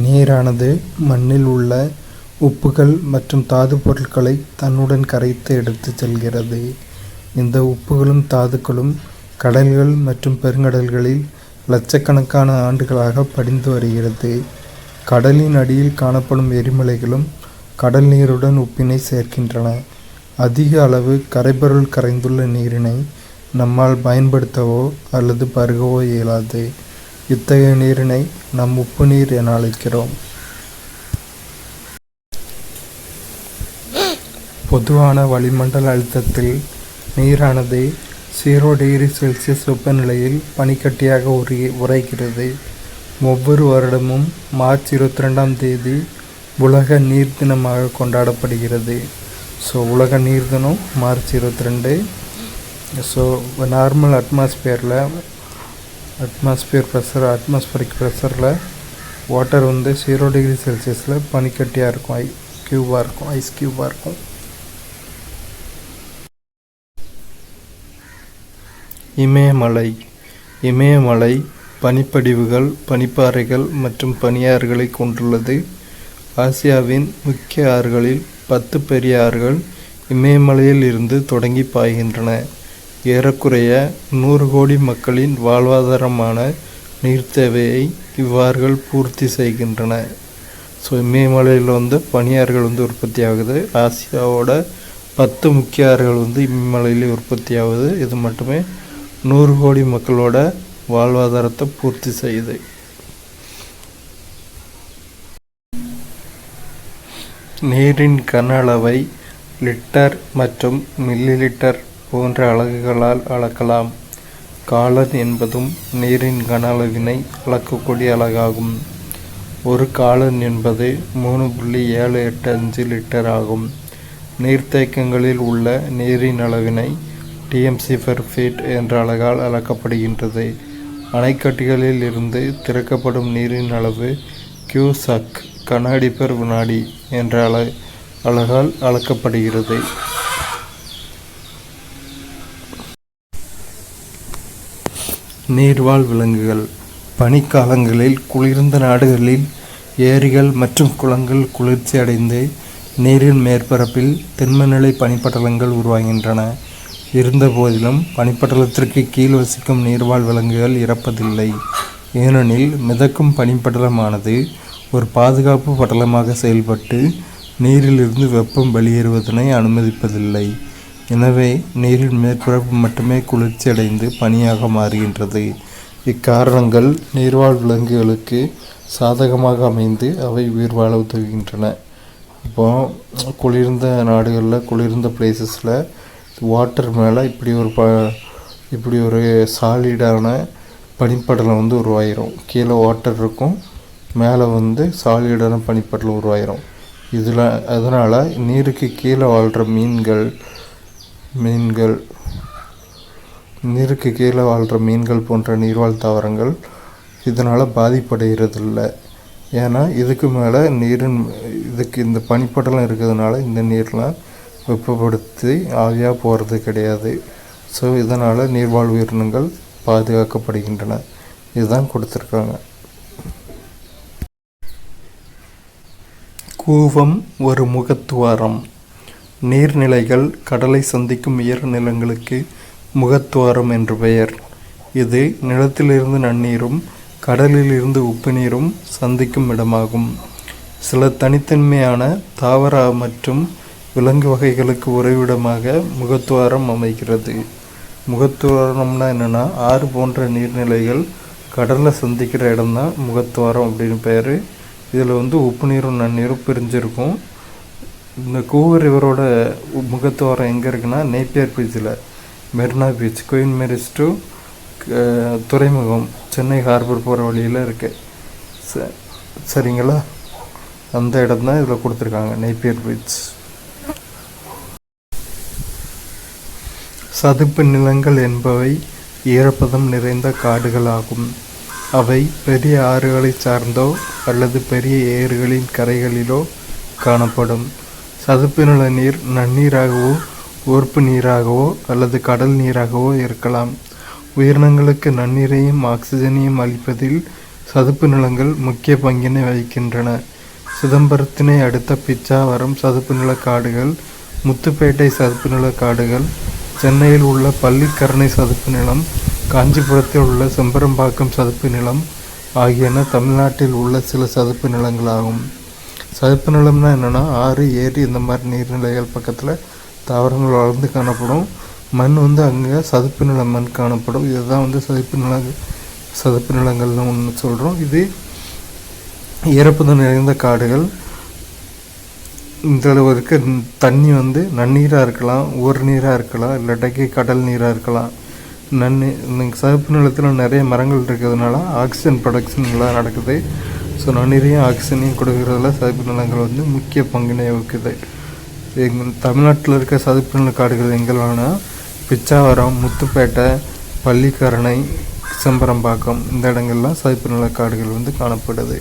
நீரானது மண்ணில் உள்ள உப்புகள் மற்றும் தாது பொருட்களை தன்னுடன் கரைத்து எடுத்துச் செல்கிறது. இந்த உப்புகளும் தாதுக்களும் கடல்கள் மற்றும் பெருங்கடல்களில் லட்சக்கணக்கான ஆண்டுகளாக படிந்து வருகிறது. கடலின் அடியில் காணப்படும் எரிமலைகளும் கடல் நீருடன் உப்பினை சேர்க்கின்றன. அதிக அளவு கரைபொருள் கரைந்துள்ள நீரினை நம்மால் பயன்படுத்தவோ அல்லது பருகவோ இயலாது. இத்தகைய நீரினை நாம் உப்பு நீர் என அழைக்கிறோம். பொதுவான வளிமண்டல அழுத்தத்தில் நீரானது 0°C வெப்பநிலையில் பனிக்கட்டியாக உறைகிறது. ஒவ்வொரு வருடமும் மார்ச் 22ஆம் தேதி உலக நீர் தினமாக கொண்டாடப்படுகிறது. உலக நீர் தினம் மார்ச் 22. நார்மல் அட்மாஸ்பியரிக் ப்ரெஷரில் வாட்டர் வந்து 0°C பனிக்கட்டியாக இருக்கும், ஐஸ் க்யூபாக இருக்கும். இமயமலை பனிப்படிவுகள், பனிப்பாறைகள் மற்றும் பனியாறுகளை கொண்டுள்ளது. ஆசியாவின் முக்கிய ஆறுகளில் 10 பெரிய ஆறுகள் இமயமலையில் இருந்து தொடங்கி பாய்கின்றன. ஏறக்குறைய 100 கோடி மக்களின் வாழ்வாதாரமான நீர் தேவையை இவ்வாறுகள் பூர்த்தி செய்கின்றன. இமயமலையில் வந்து பனியாறுகள் வந்து உற்பத்தி ஆகுது. ஆசியாவோட 10 முக்கிய ஆறுகள் வந்து இமயமலையிலே உற்பத்தி ஆகுது. இது மட்டுமே 100 கோடி மக்களோட வாழ்வாதாரத்தை பூர்த்தி செய்யுது. நீரின் கன அளவை லிட்டர் மற்றும் மில்லி லிட்டர் போன்ற அலகுகளால் அளக்கலாம். காலன் என்பதும் நீரின் கன அளவினை அளக்கக்கூடிய அலகாகும். ஒரு காலன் என்பது 3.785 லிட்டர் ஆகும். நீர்த்தேக்கங்களில் உள்ள நீரின் அளவினை TMC/feet என்ற அலகால் அளக்கப்படுகின்றது. அணைக்கட்டுகளில் இருந்து திறக்கப்படும் நீரின் அளவு கியூசக் கன அடி பெர் வினாடி என்ற அலகால் அளக்கப்படுகிறது. நீர்வாழ் விலங்குகள். பனிக்காலங்களில் குளிர்ந்த நாடுகளில் ஏரிகள் மற்றும் குளங்கள் குளிர்ச்சி அடைந்து நீரின் மேற்பரப்பில் திண்மநிலை பனிப்படலங்கள் உருவாகின்றன. இருந்தபோதிலும் பனிப்படலத்திற்கு கீழ் வசிக்கும் நீர்வாழ் விலங்குகள் இறப்பதில்லை. ஏனெனில் மிதக்கும் பனிப்படலமானது ஒரு பாதுகாப்பு படலமாக செயல்பட்டு நீரிலிருந்து வெப்பம் வெளியேறுவதனை அனுமதிப்பதில்லை. எனவே நீரின் மேற்பரப்பு மட்டுமே குளிர்ச்சி அடைந்து பனியாக மாறுகின்றது. இக்காரணங்கள் நீர்வாழ் விலங்குகளுக்கு சாதகமாக அமைந்து அவை உயிர் வாழ உதவுகின்றன. இப்போ குளிர்ந்த நாடுகளில், குளிர்ந்த பிளேசஸில் வாட்டர் மேலே இப்படி ஒரு சாலிடான பனிப்படலம் வந்து உருவாயிரும். கீழே வாட்டர் இருக்கும், மேலே வந்து சாலிடான பனிப்படலம் உருவாயிரும். அதனால் நீருக்கு கீழே வாழ்கிற மீன்கள் போன்ற நீர்வாழ் தாவரங்கள் இதனால் பாதிப்படைகிறதில்லை. ஏன்னா இதுக்கு மேலே இந்த பனிப்படலம் இருக்கிறதுனால இந்த நீர்லாம் வெப்பப்படுத்தி ஆவியாக போகிறது கிடையாது. இதனால் நீர்வாழ் உயிரினங்கள் பாதுகாக்கப்படுகின்றன. இதுதான் கொடுத்துருக்காங்க. கூவம் ஒரு முகத்துவாரம். நீர்நிலைகள் கடலை சந்திக்கும் உயர் நிலங்களுக்கு முகத்துவாரம் என்று பெயர். இது நிலத்திலிருந்து நன்னீரும் கடலில் இருந்து உப்பு நீரும் சந்திக்கும் இடமாகும். சில தனித்தன்மையான தாவர மற்றும் விலங்கு வகைகளுக்கு உறைவிடமாக முகத்துவாரம் அமைகிறது. முகத்துவாரம்னா என்னென்னா, ஆறு போன்ற நீர்நிலைகள் கடலில் சந்திக்கிற இடம்தான் முகத்துவாரம் அப்படின்னு பேர். இதில் வந்து உப்பு நீரும் நன்னீரும் பிரிஞ்சிருக்கும். இந்த கூவர் ரிவரோட முகத்துவாரம் எங்கே இருக்குன்னா, நேப்பியர் பீச்சில், Marina beach, Queen Mary's to துறைமுகம், சென்னை ஹார்பர் போகிற வழியில் இருக்குது. சரிங்களா? அந்த இடம் தான் இதில் கொடுத்துருக்காங்க, நேப்பியர் பீச். சதுப்பு நிலங்கள் என்பவை ஈரப்பதம் நிறைந்த காடுகளாகும். அவை பெரிய ஆறுகளை சார்ந்தோ அல்லது பெரிய ஏரிகளின் கரைகளிலோ காணப்படும். சதுப்பு நில நீர் நன்னீராகவோ உவர்ப்பு நீராகவோ அல்லது கடல் நீராகவோ இருக்கலாம். உயிரினங்களுக்கு நன்னீரையும் ஆக்சிஜனையும் அளிப்பதில் சதுப்பு நிலங்கள் முக்கிய பங்கினை வகிக்கின்றன. சிதம்பரத்தினை அடுத்த பிச்சாவரம் சதுப்பு நில காடுகள், முத்துப்பேட்டை சதுப்பு நில காடுகள், சென்னையில் உள்ள பள்ளிக்கரணை சதுப்பு நிலம், காஞ்சிபுரத்தில் உள்ள செம்பரம்பாக்கம் சதுப்பு நிலம் ஆகியன தமிழ்நாட்டில் உள்ள சில சதுப்பு நிலங்களாகும். சதுப்பு நிலம்னா என்னென்னா, ஆறு, ஏரி இந்த மாதிரி நீர்நிலைகள் பக்கத்தில் தாவரங்கள் வளர்ந்து காணப்படும். மண் அங்கே சதுப்பு நில மண் காணப்படும். இதுதான் சதுப்பு நிலங்கள்னு ஒன்று சொல்கிறோம். இது ஈரப்பதம் நிறைந்த காடுகள். இந்த அளவுக்கு தண்ணி நன்னீராக இருக்கலாம், ஊர் நீராக இருக்கலாம், இல்லாட்டிக்கு கடல் நீராக இருக்கலாம். சதுப்பு நிலத்தில் நிறைய மரங்கள் இருக்கிறதுனால ஆக்சிஜன் ப்ரொடக்ஷன் எல்லாம் நடக்குது. ஸோ நன்னீரையும் ஆக்சிஜனையும் கொடுக்கறதுல சதுப்பு நிலங்கள் முக்கிய பங்கினை வகிக்குது. தமிழ்நாட்டில் இருக்க சதுப்பு நில காடுகள் எங்கெல்லாம்னா பிச்சாவரம், முத்துப்பேட்டை, பள்ளிக்கரணை, செம்பரம்பாக்கம் இந்த இடங்கள்லாம் சதுப்பு நில காடுகள் காணப்படுது.